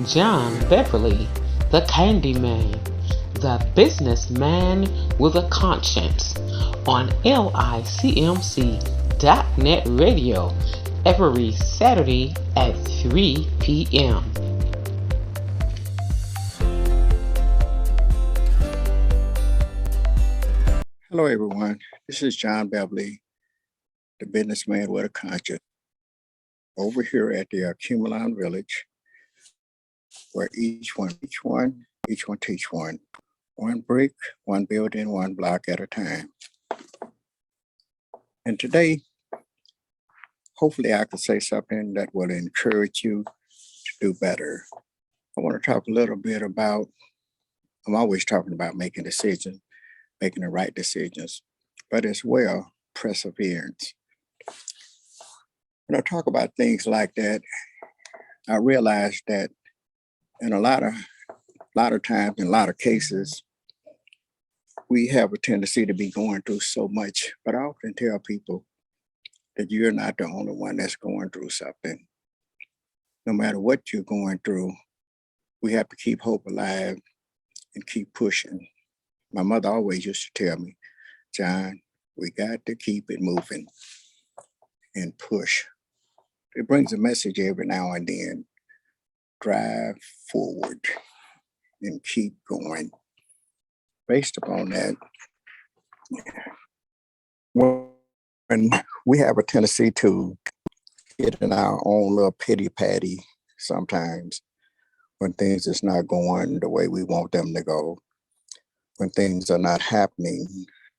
John Beverly, the Candyman, the businessman with a conscience, on LICMC.net radio every Saturday at 3 p.m. Hello, everyone. This is John Beverly, the businessman with a conscience, over here at the Cumulon Village, where each one teach one brick, one building, one block at a time. And today, hopefully I can say something that will encourage you to do better. I want to talk a little bit about, I'm always talking about making decisions, making the right decisions, but as well, perseverance. When I talk about things like that, I realize that in a lot of times, in a lot of cases, we have a tendency to be going through so much. But I often tell people that you're not the only one that's going through something. No matter what you're going through, we have to keep hope alive and keep pushing. My mother always used to tell me, John, we got to keep it moving and push. It brings a message every now and then. Drive forward and keep going. Based upon that, when we have a tendency to get in our own little pity patty sometimes, when things is not going the way we want them to go, when things are not happening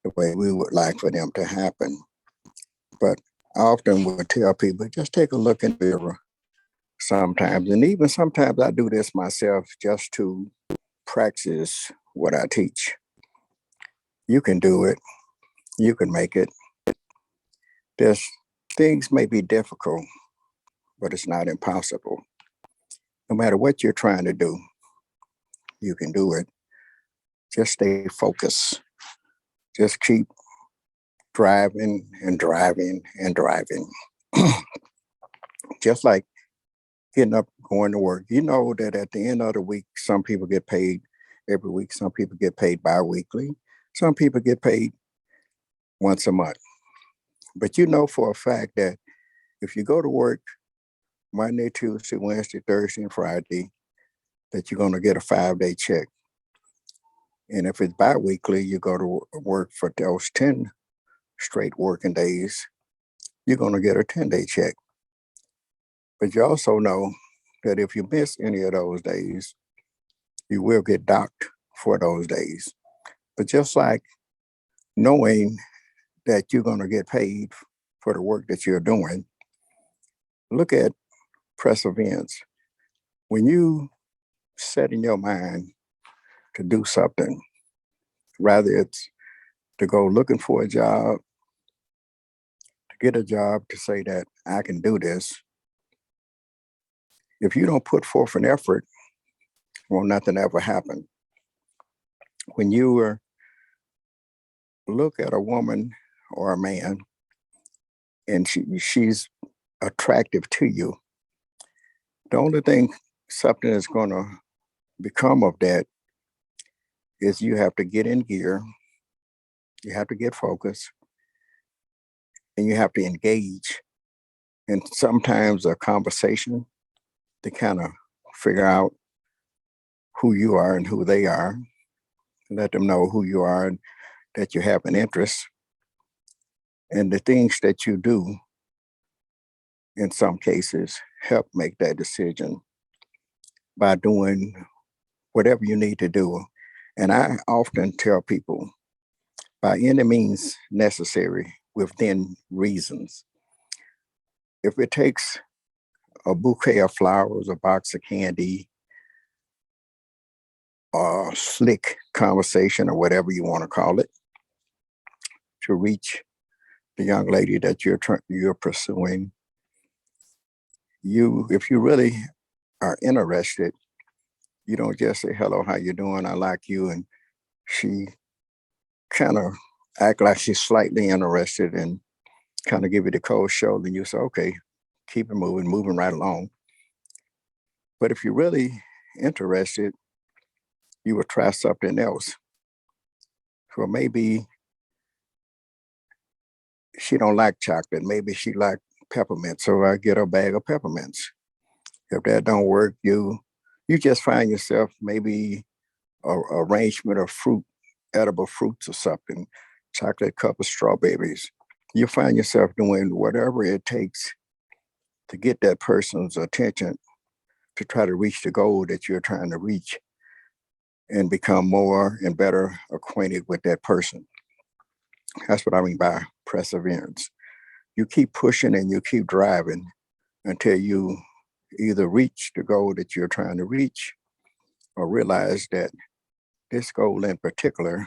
the way we would like for them to happen. But I often would tell people, just take a look in the mirror sometimes. And even sometimes I do this myself just to practice what I teach. You can do it. You can make it. There's things may be difficult, but it's not impossible. No matter what you're trying to do, you can do it. Just stay focused. Just keep driving and driving and driving. Just like getting up, going to work. You know that at the end of the week, some people get paid every week. Some people get paid bi-weekly. Some people get paid once a month. But you know for a fact that if you go to work Monday, Tuesday, Wednesday, Thursday, and Friday, that you're going to get a 5-day check. And if it's bi-weekly, you go to work for those 10 straight working days, you're going to get a 10-day check. But you also know that if you miss any of those days, you will get docked for those days. But just like knowing that you're going to get paid for the work that you're doing, look at perseverance. When you set in your mind to do something, rather it's to go looking for a job, to get a job, to say that I can do this. If you don't put forth an effort, well, nothing ever happen. When you look at a woman or a man and she's attractive to you, the only thing something is going to become of that is you have to get in gear, you have to get focused, and you have to engage. And sometimes a conversation to kind of figure out who you are and who they are, let them know who you are and that you have an interest. And the things that you do, in some cases, help make that decision by doing whatever you need to do. And I often tell people, by any means necessary, within reasons. If it takes a bouquet of flowers, a box of candy, a slick conversation, or whatever you want to call it, to reach the young lady that you're pursuing, if you really are interested, you don't just say, hello, how you doing? I like you. And she kind of act like she's slightly interested and kind of give you the cold shoulder. And you say, okay, keep it moving right along. But if you're really interested, you would try something else. So maybe she don't like chocolate. Maybe she like peppermint. So I get a bag of peppermints. If that don't work, you just find yourself maybe a arrangement of fruit, edible fruits or something, chocolate cup of strawberries. You find yourself doing whatever it takes to get that person's attention to try to reach the goal that you're trying to reach and become more and better acquainted with that person. That's what I mean by perseverance. You keep pushing and you keep driving until you either reach the goal that you're trying to reach or realize that this goal in particular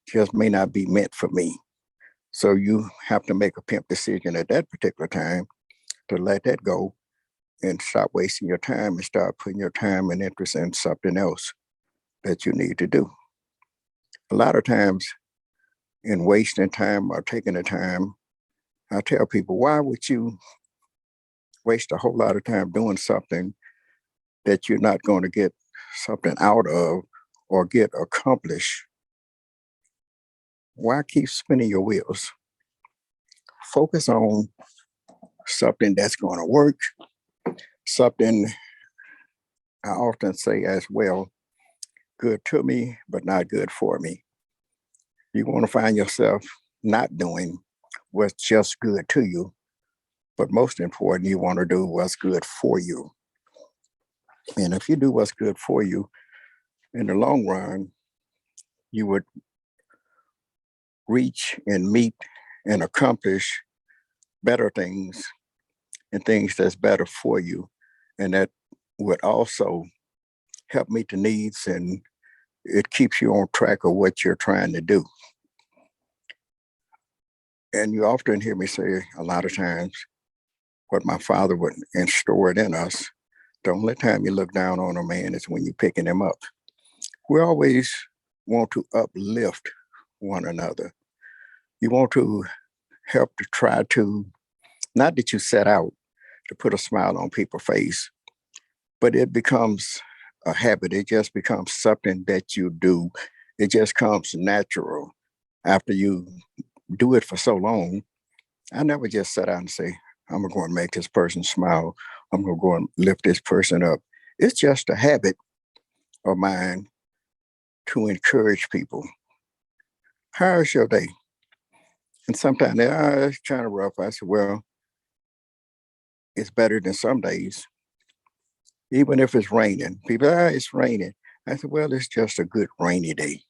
just may not be meant for me. So you have to make a pimp decision at that particular time to let that go and stop wasting your time and start putting your time and interest in something else that you need to do. A lot of times in wasting time or taking the time, I tell people, why would you waste a whole lot of time doing something that you're not going to get something out of or get accomplished? Why keep spinning your wheels? Focus on something that's going to work, something I often say as well, good to me, but not good for me. You want to find yourself not doing what's just good to you, but most important, you want to do what's good for you. And if you do what's good for you, in the long run, you would reach and meet and accomplish better things and things that's better for you. And that would also help meet the needs, and it keeps you on track of what you're trying to do. And you often hear me say a lot of times what my father would instore in us. The only time you look down on a man is when you're picking him up. We always want to uplift one another. You want to help to try to, not that you set out to put a smile on people's face, but it becomes a habit. It just becomes something that you do. It just comes natural after you do it for so long. I never just sat down and say, I'm going to go and make this person smile. I'm going to go and lift this person up. It's just a habit of mine to encourage people. How's your day? And sometimes it's kind of rough. I said, well, it's better than some days, even if it's raining. People, it's raining. I said, well, it's just a good rainy day.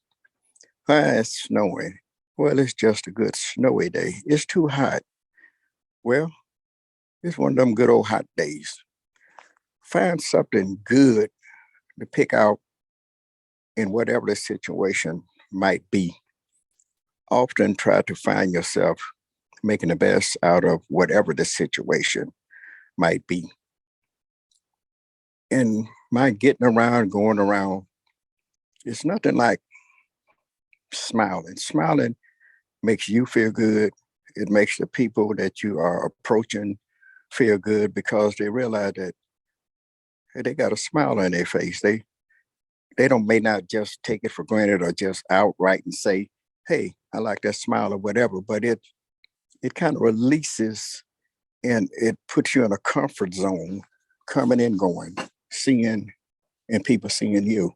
It's snowing. Well, it's just a good snowy day. It's too hot. Well, it's one of them good old hot days. Find something good to pick out in whatever the situation might be. Often try to find yourself making the best out of whatever the situation might be. And my getting around, going around, it's nothing like smiling. Smiling makes you feel good. It makes the people that you are approaching feel good because they realize that hey, they got a smile on their face. They don't may not just take it for granted or just outright and say, hey, I like that smile or whatever, but it kind of releases and it puts you in a comfort zone, coming and going, seeing and people seeing you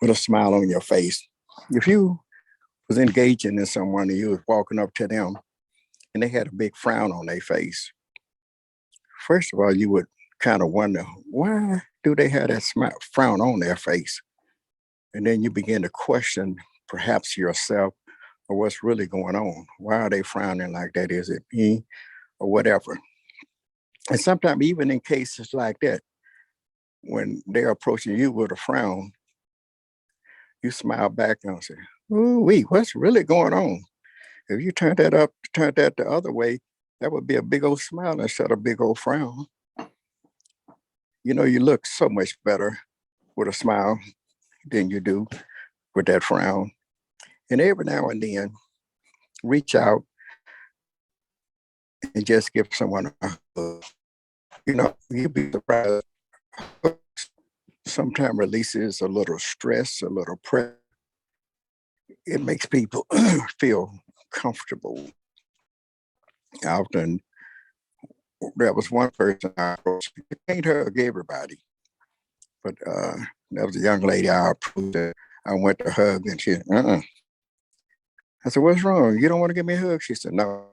with a smile on your face. If you was engaging in someone and you was walking up to them and they had a big frown on their face, first of all, you would kind of wonder, why do they have that frown on their face? And then you begin to question perhaps yourself or what's really going on. Why are they frowning like that? Is it me or whatever? And sometimes even in cases like that, when they're approaching you with a frown, you smile back and say, ooh, wait, what's really going on? If you turn that up, turn that the other way, that would be a big old smile instead of a big old frown. You know, you look so much better with a smile than you do with that frown. And every now and then, reach out and just give someone a hug. You'd be surprised. Sometimes releases a little stress, a little pressure. It makes people feel comfortable. Often, there was one person I approached. You can't hug everybody, but there was a young lady I approached. I went to hug, and she, I said, "What's wrong? You don't want to give me a hug?" She said, "No."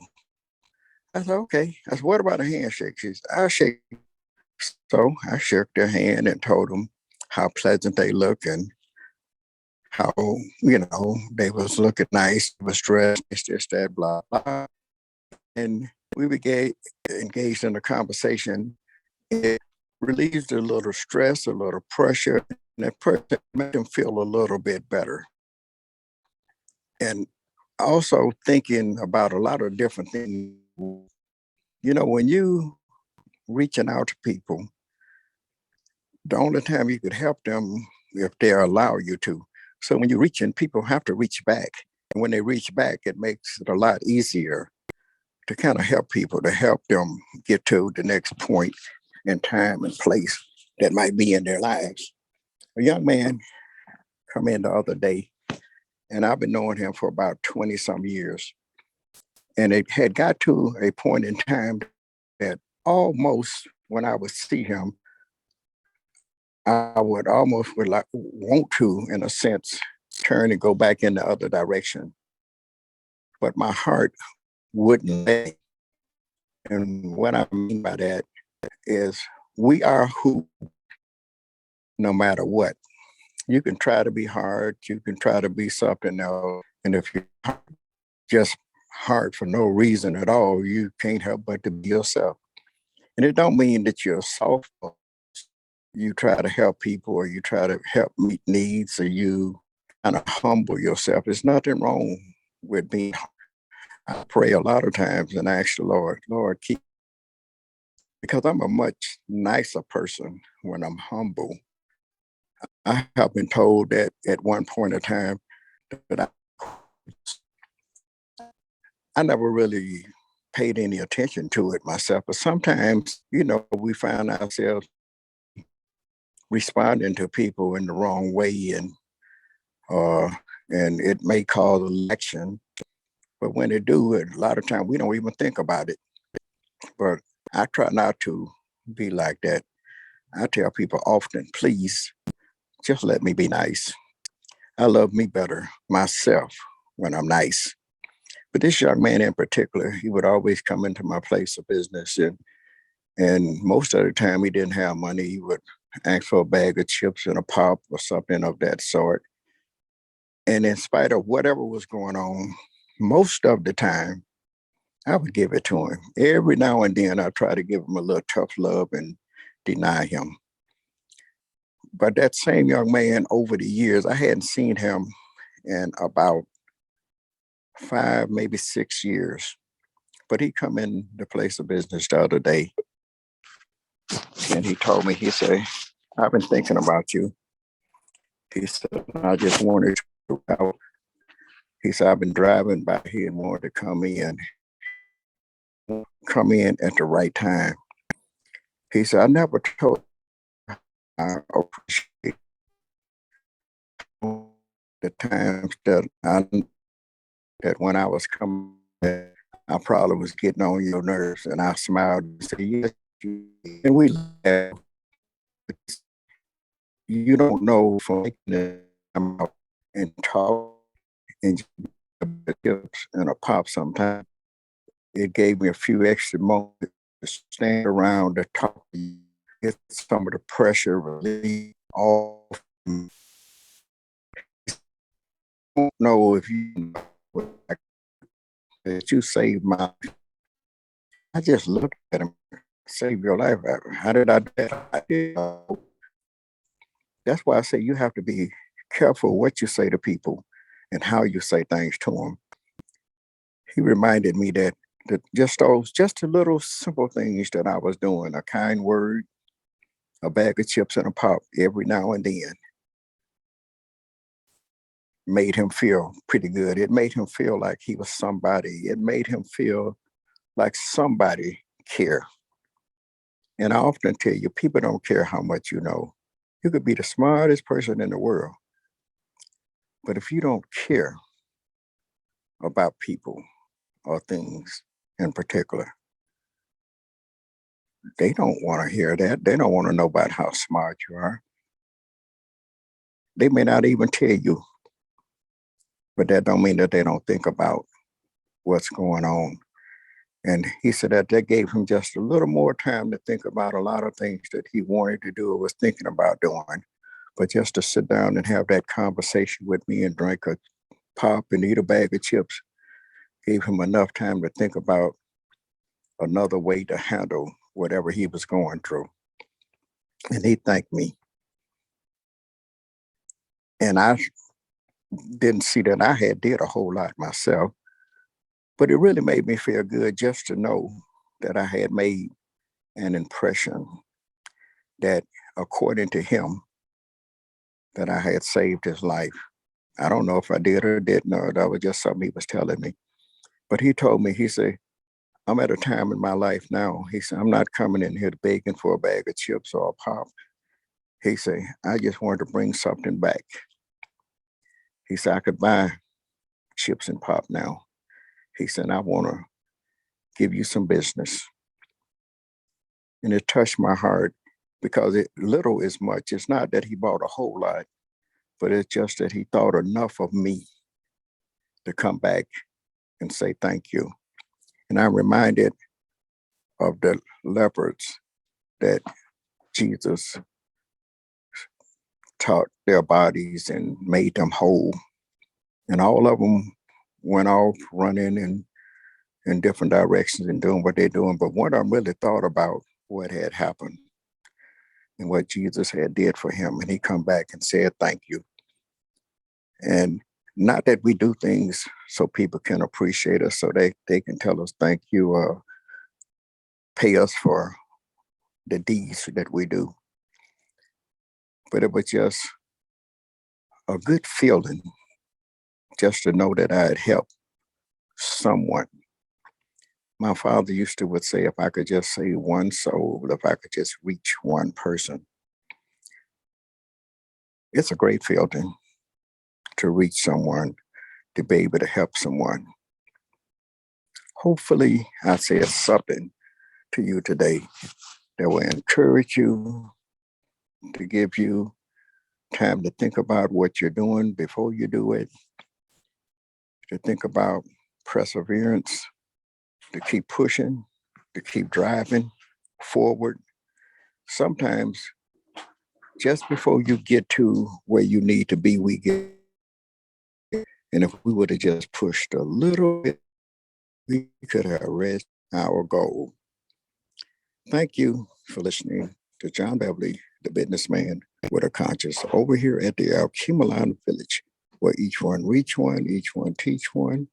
I said, "Okay." I said, "What about a handshake?" She said, "I'll shake." So I shook their hand and told them how pleasant they look and how, they was looking nice, was dressed, this, that, blah, blah. And we began engaged in a conversation. It relieved a little stress, a little pressure, and that person made them feel a little bit better. And also thinking about a lot of different things. When you reaching out to people, the only time you could help them if they allow you to. So when you reach in, people have to reach back. And when they reach back, it makes it a lot easier to kind of help people, to help them get to the next point in time and place that might be in their lives. A young man come in the other day, and I've been knowing him for about 20 some years. And it had got to a point in time that almost when I would see him, I would almost would like want to, in a sense, turn and go back in the other direction. But my heart wouldn't let me. And what I mean by that is we are who, no matter what. You can try to be hard, you can try to be something else. And if you're just hard for no reason at all, you can't help but to be yourself. And it don't mean that you're soft. You try to help people or you try to help meet needs or you kind of humble yourself. There's nothing wrong with being. I pray a lot of times and ask the Lord, keep, because I'm a much nicer person when I'm humble. I have been told that at one point in time that I never really paid any attention to it myself. But sometimes, we find ourselves responding to people in the wrong way, and it may cause action. But when it do, a lot of times we don't even think about it. But I try not to be like that. I tell people often, please, just let me be nice. I love me better myself when I'm nice. But this young man in particular, he would always come into my place of business, and most of the time he didn't have money. He would ask for a bag of chips and a pop or something of that sort. And in spite of whatever was going on, most of the time, I would give it to him. Every now and then, I try to give him a little tough love and deny him. But that same young man, over the years, I hadn't seen him in about 5, maybe 6 years. But he come in the place of business the other day, and he told me, he said, "I've been thinking about you." He said, "I just wanted to out." He said, "I've been driving by here and wanted to come in at the right time." He said, "I never told you I appreciate the times that when I was coming, I probably was getting on your nerves." And I smiled and said, "Yes, and we laughed. You don't know from making it come out and talk and chips and a pop sometimes. It gave me a few extra moments to stand around to talk to you, get some of the pressure relief off. I don't know if you know that you saved my life." I just looked at him, "Save your life. How did I do that?" I did. That's why I say you have to be careful what you say to people and how you say things to them. He reminded me that just the little simple things that I was doing, a kind word, a bag of chips and a pop every now and then, made him feel pretty good. It made him feel like he was somebody. It made him feel like somebody cared. And I often tell you, people don't care how much you know. You could be the smartest person in the world, but if you don't care about people or things in particular, they don't want to hear that. They don't want to know about how smart you are. They may not even tell you, but that don't mean that they don't think about what's going on. And he said that gave him just a little more time to think about a lot of things that he wanted to do or was thinking about doing. But just to sit down and have that conversation with me and drink a pop and eat a bag of chips gave him enough time to think about another way to handle whatever he was going through. And he thanked me. And I didn't see that I had did a whole lot myself, but it really made me feel good just to know that I had made an impression, that according to him, that I had saved his life. I don't know if I did or didn't, or that was just something he was telling me. But he told me, he said, I'm at a time in my life now. He said, I'm not coming in here begging for a bag of chips or a pop. He said, I just wanted to bring something back. He said, I could buy chips and pop now. He said, I want to give you some business. And it touched my heart because little is much. It's not that he bought a whole lot, but it's just that he thought enough of me to come back and say thank you. And I'm reminded of the lepers that Jesus taught their bodies and made them whole. And all of them went off running in different directions and doing what they're doing. But one of them really thought about what had happened and what Jesus had did for him. And he come back and said, thank you. And not that we do things so people can appreciate us, so they can tell us thank you or pay us for the deeds that we do. But it was just a good feeling just to know that I had helped someone. My father used to would say, if I could just save one soul, if I could just reach one person. It's a great feeling to reach someone, to be able to help someone. Hopefully, I said something to you today that will encourage you, to give you time to think about what you're doing before you do it, to think about perseverance, to keep pushing, to keep driving forward. Sometimes just before you get to where you need to be, we get, and if we would have just pushed a little bit, we could have reached our goal. Thank you for listening to John Beverly, the businessman with a conscience, over here at the Alkemalana Village, where each one reach one, each one teach one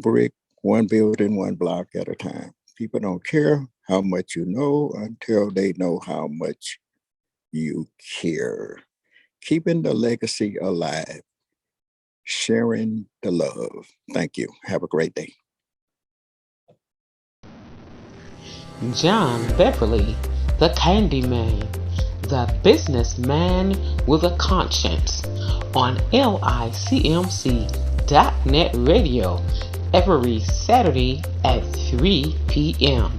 brick, one building, one block at a time. People don't care how much you know until they know how much you care. Keeping the legacy alive, sharing the love. Thank you. Have a great day. John Beverly, the Candyman, the businessman with a conscience, on LICMC.net radio every Saturday at 3 p.m.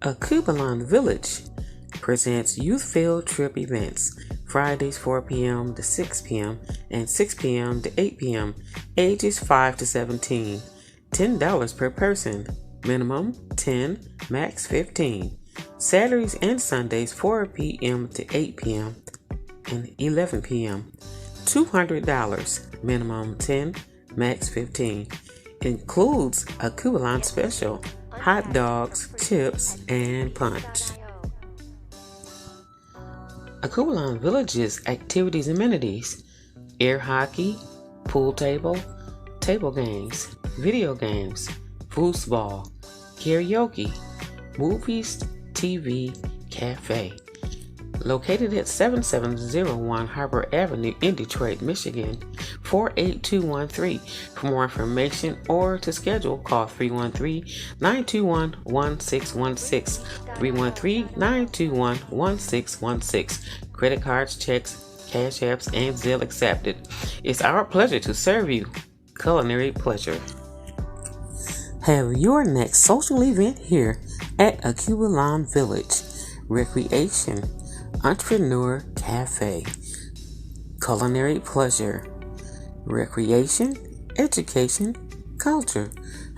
Akubalan Village presents youth field trip events Fridays 4 p.m. to 6 p.m. and 6 p.m. to 8 p.m. ages 5 to 17. $10 per person. Minimum 10, max 15. Saturdays and Sundays 4 p.m. to 8 p.m. and 11 p.m. $200. Minimum 10, max 15. Includes a Kubalan special, hot dogs, chips, and punch. Akubalan Village's activities and amenities: air hockey, pool table games, video games, foosball, karaoke, movies, TV, cafe. Located at 7701 Harbor Avenue in Detroit, Michigan, 313-48213. For more information or to schedule, call 313-921-1616. 313-921-1616. Credit cards, checks, Cash Apps, and Zelle accepted. It's our pleasure to serve you. Culinary pleasure. Have your next social event here at Acubalon Village. Recreation, Entrepreneur Cafe. Culinary pleasure. Recreation, education, culture.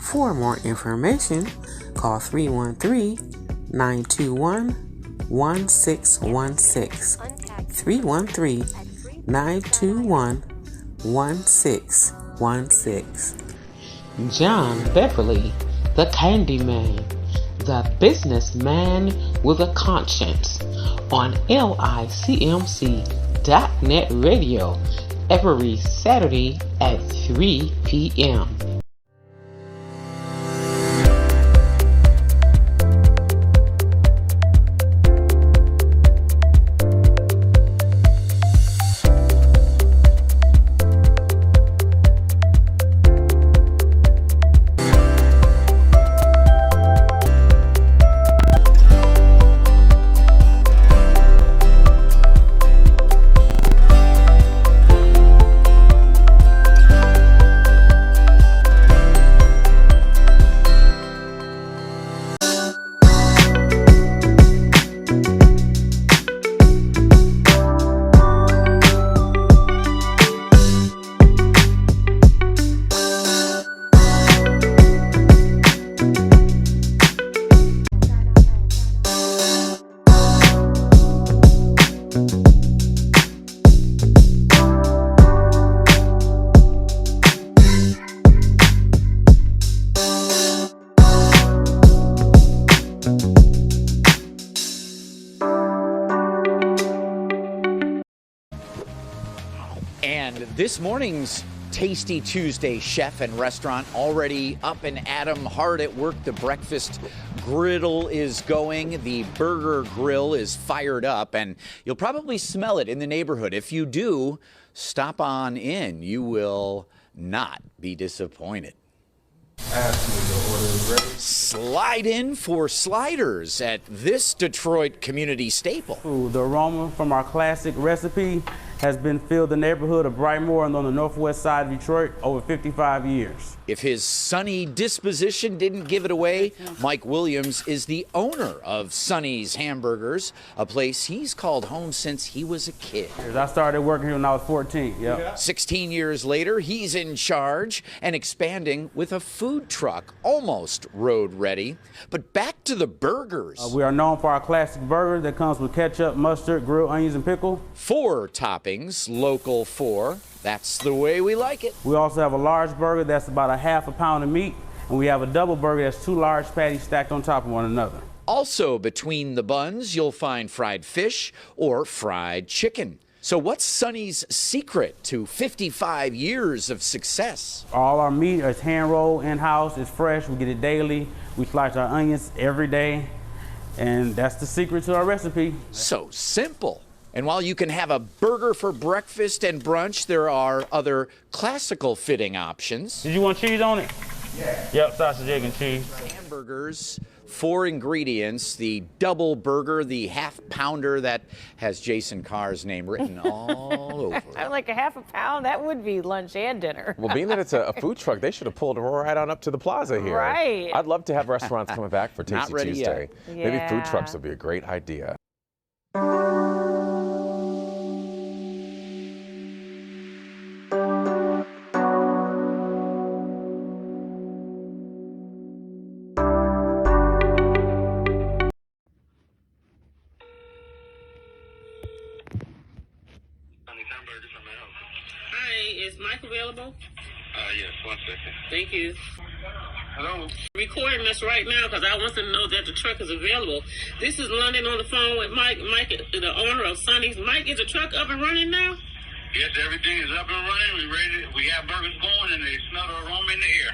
For more information, call 313-921-1616. 313-921-1616. John Beverly, the Candyman, the businessman with a conscience, on LICMC.net radio every Saturday at 3 p.m. And this morning's Tasty Tuesday chef and restaurant already up and at 'em, hard at work. The breakfast griddle is going. The burger grill is fired up, and you'll probably smell it in the neighborhood. If you do, stop on in. You will not be disappointed. Slide in for sliders at this Detroit community staple. Ooh, the aroma from our classic recipe has been filled the neighborhood of Brightmoor and on the northwest side of Detroit over 55 years. If his sunny disposition didn't give it away, Mike Williams is the owner of Sonny's Hamburgers, a place he's called home since he was a kid. I started working here when I was 14. Yep. 16 years later, he's in charge and expanding with a food truck, almost road ready. But back to the burgers. We are known for our classic burger that comes with ketchup, mustard, grilled onions, and pickle. 4 toppings, local 4. That's the way we like it. We also have a large burger that's about a half a pound of meat, and we have a double burger that's 2 large patties stacked on top of one another. Also between the buns, you'll find fried fish or fried chicken. So what's Sonny's secret to 55 years of success? All our meat is hand rolled in-house. It's fresh. We get it daily. We slice our onions every day, and that's the secret to our recipe. So simple. And while you can have a burger for breakfast and brunch, there are other classical fitting options. Did you want cheese on it? Yeah. Yep, sausage, egg, and cheese. Hamburgers, 4 ingredients, the double burger, the half pounder that has Jason Carr's name written all over it. I'm like, a half a pound? That would be lunch and dinner. Well, being that it's a food truck, they should have pulled right on up to the plaza here. Right. I'd love to have restaurants coming back for Tasty Not ready Tuesday. yet. Maybe food Yeah. trucks would be a great idea. Hi, is Mike available? Yes, 1 second. Thank you. Hello? Recording this right now because I want to know that the truck is available. This is London on the phone with Mike. Mike, the owner of Sonny's. Mike, is the truck up and running now? Yes, everything is up and running. We have burgers going and they smell got an aroma in the air.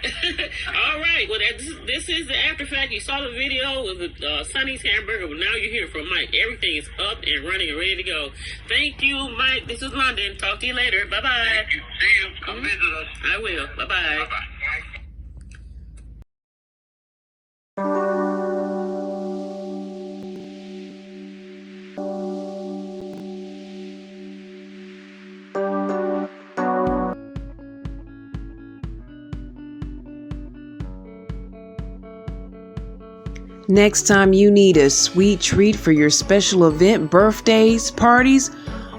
All right. Well, this is the after fact. You saw the video with Sonny's hamburger. Well, now you're here from Mike. Everything is up and running and ready to go. Thank you, Mike. This is London. Talk to you later. Bye-bye. Thank you. See you. Come visit us. I will. Bye-bye. Bye-bye. Next time you need a sweet treat for your special event, birthdays, parties,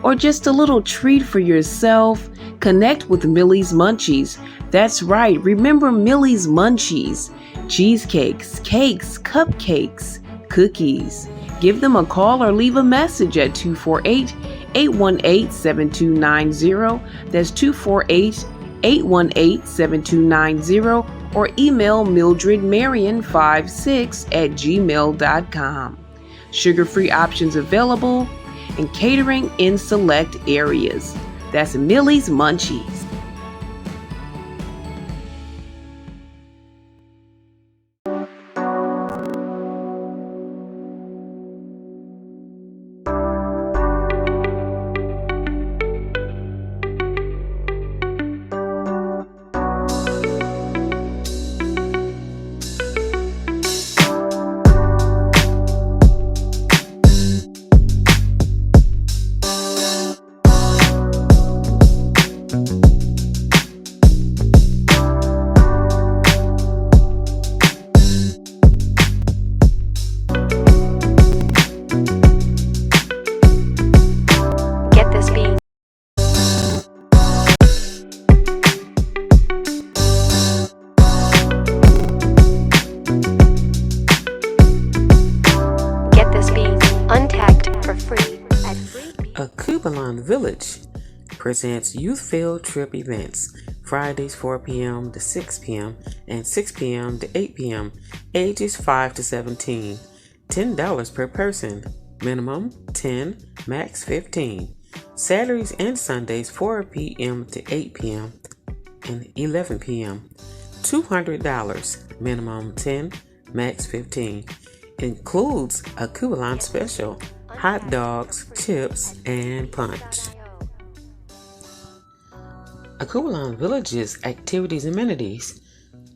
or just a little treat for yourself, connect with Millie's Munchies. That's right, remember Millie's Munchies. Cheesecakes, cakes, cupcakes, cookies. Give them a call or leave a message at 248-818-7290. That's 248-818-7290. Or email mildredmarion56@gmail.com. Sugar-free options available and catering in select areas. That's Millie's Munchies. Village presents Youth Field Trip events, Fridays 4 p.m. to 6 p.m. and 6 p.m. to 8 p.m., ages 5 to 17, $10 per person, minimum 10, max 15. Saturdays and Sundays 4 p.m. to 8 p.m. and 11 p.m., $200, minimum 10, max 15. Includes a coupon special, hot dogs, chips, and punch. Akubalon Village's activities and amenities: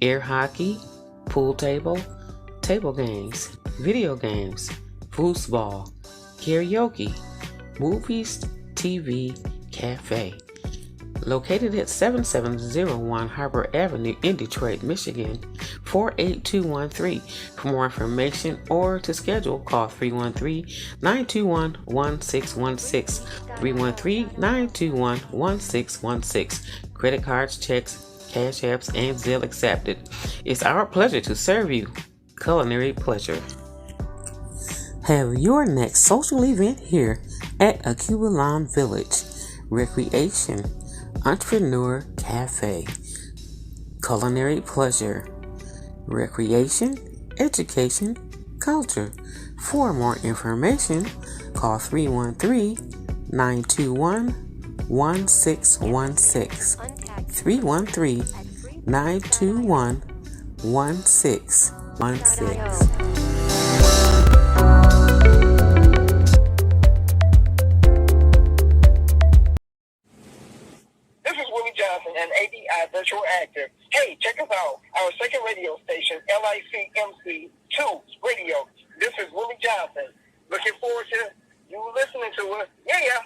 air hockey, pool table games, video games, foosball, karaoke, movies, TV, cafe. Located at 7701 Harbor Avenue in Detroit, Michigan, 48213. For more information or to schedule, call 313-921-1616, 313-921-1616. Credit cards, checks, cash apps, and Zelle accepted. It's our pleasure to serve you. Culinary pleasure. Have your next social event here at Akubalon Village. Recreation, Entrepreneur Cafe, culinary pleasure, recreation, education, culture. For more information, call 313-921-1616, 313-921-1616. And ADI Virtual Active. Hey, check us out. Our second radio station, LICMC2 Radio. This is Willie Johnson. Looking forward to you listening to us. Yeah.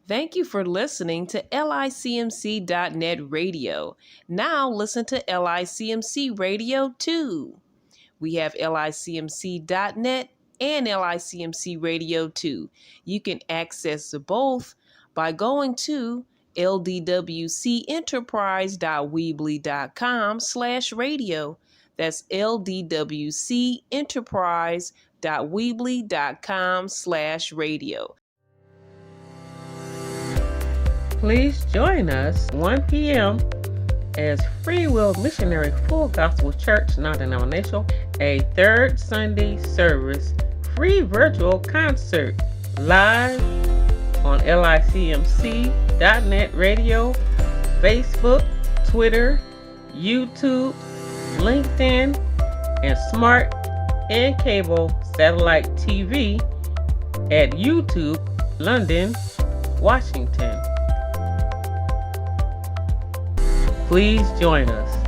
Thank you for listening to LICMC.net radio. Now listen to LICMC Radio 2. We have LICMC.net and LICMC Radio 2. You can access both by going to ldwcenterprise.weebly.com/radio. That's ldwcenterprise.weebly.com/radio. Please join us 1 p.m. as Free Will Missionary Full Gospel Church, non-denominational, a third Sunday service, free virtual concert, live on LICMC.net radio, Facebook, Twitter, YouTube, LinkedIn, and smart and cable satellite TV at YouTube, London, Washington. Please join us.